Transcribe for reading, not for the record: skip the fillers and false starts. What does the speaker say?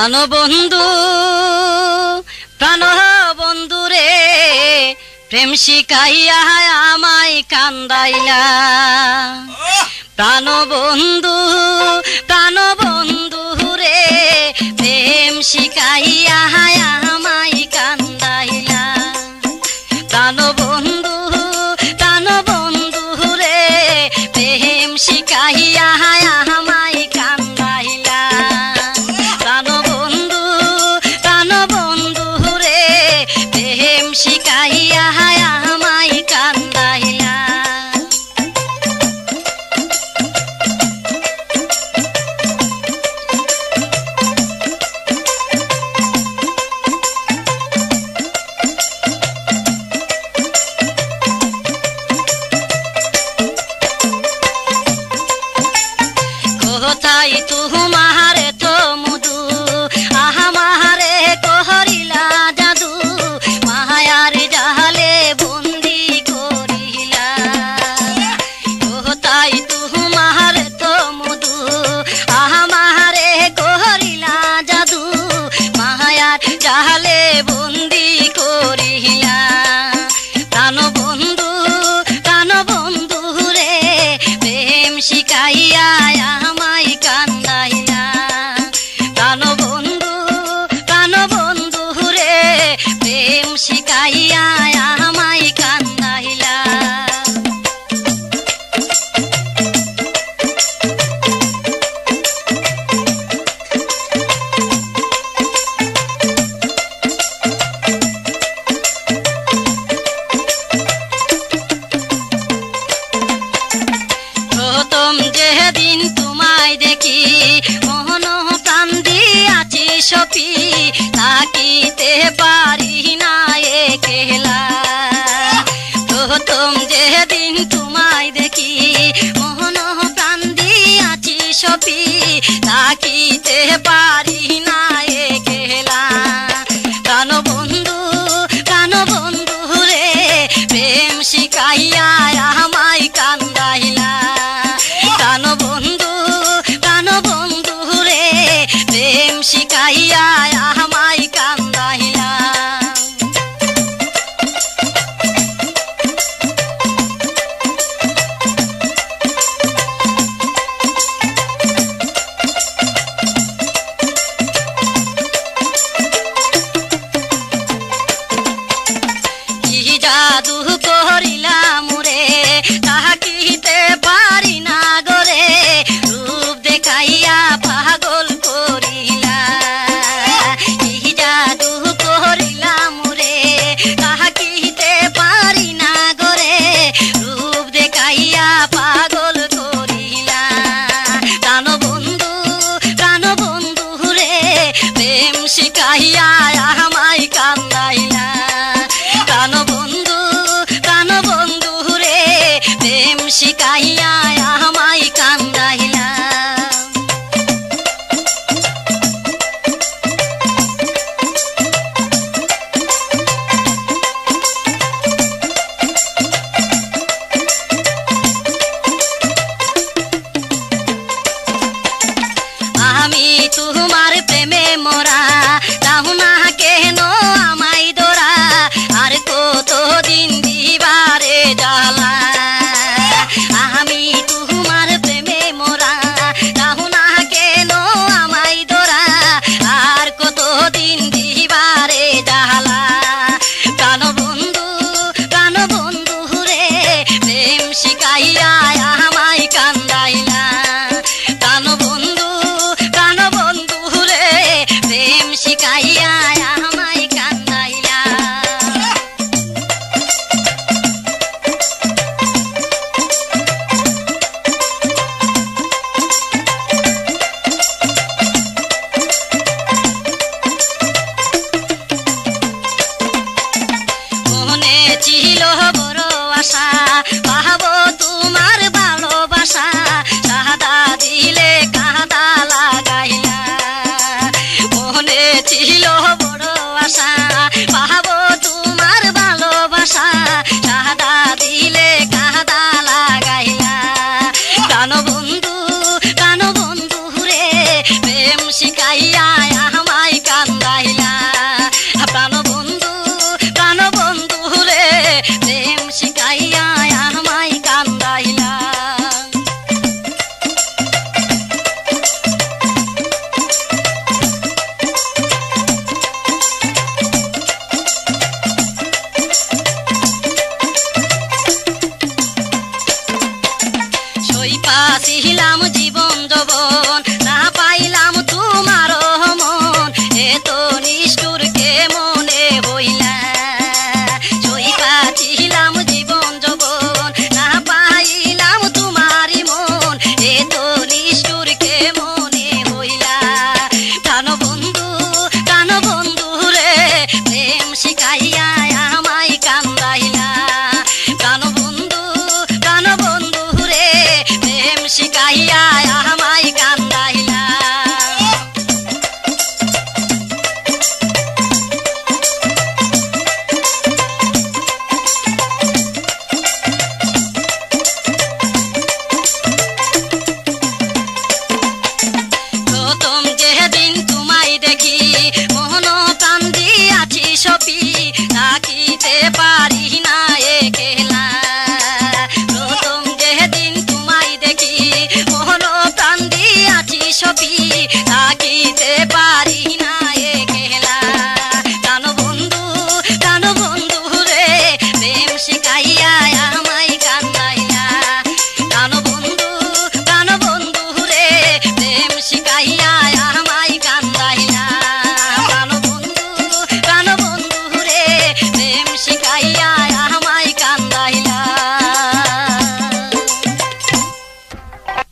প্রাণবন্ধু প্রাণ বন্ধু রে প্রেম শিখাইয়া আমায় কান্দাইলা। প্রাণবন্ধু রে প্রেম শিখাইয়া আমায় কান্দাইলা। প্রাণবন্ধু রে প্রেম শিখাইয়া আমায় কান্দাইলা। প্রাণবন্ধু রে প্রেম শিখাইয়া আমায় কান্দাইলা। কোথায় তুমারে তো মধু আহামারে করিলা জাদু, মায়ার জালে বন্দি করিলা। কোথায় তুমারে তো মধু আহামারে করিলা জাদু, মায়ার জালে বন্দি করিলা। প্রাণবন্ধু রে প্রেম শিখাইয়া আমায় কান্দাইলা। প্রাণবন্ধু রে প্রেম শিখাইয়া আমায় কান্দাইলা। প্রথম যেদিন তোমায় দেখি মোহন প্রাণ দিয়াছি সপি, তাকিতে পারি না একলা। প্রথম যেদিন তোমায় দেখি মোহন প্রাণ দিয়াছি সপি, তাকিতে পারি না একলা। প্রাণবন্ধু রে প্রেম শিখাইয়া আমায় কান্দাইলা। প্রাণবন্ধু রে প্রেম শিখাইয়া আমায় কান্দাইলা। কি জাদু করিলাম রে তাহাকিতে পারি না গরে, রূপ দেখাইয়া পাগল করিলা। কি জাদু করিলাম রে তাহাকিতে পারি না গরে, রূপ দেখাইয়া পাগল করিলা। প্রাণবন্ধু রে প্রেম শিখাইয়া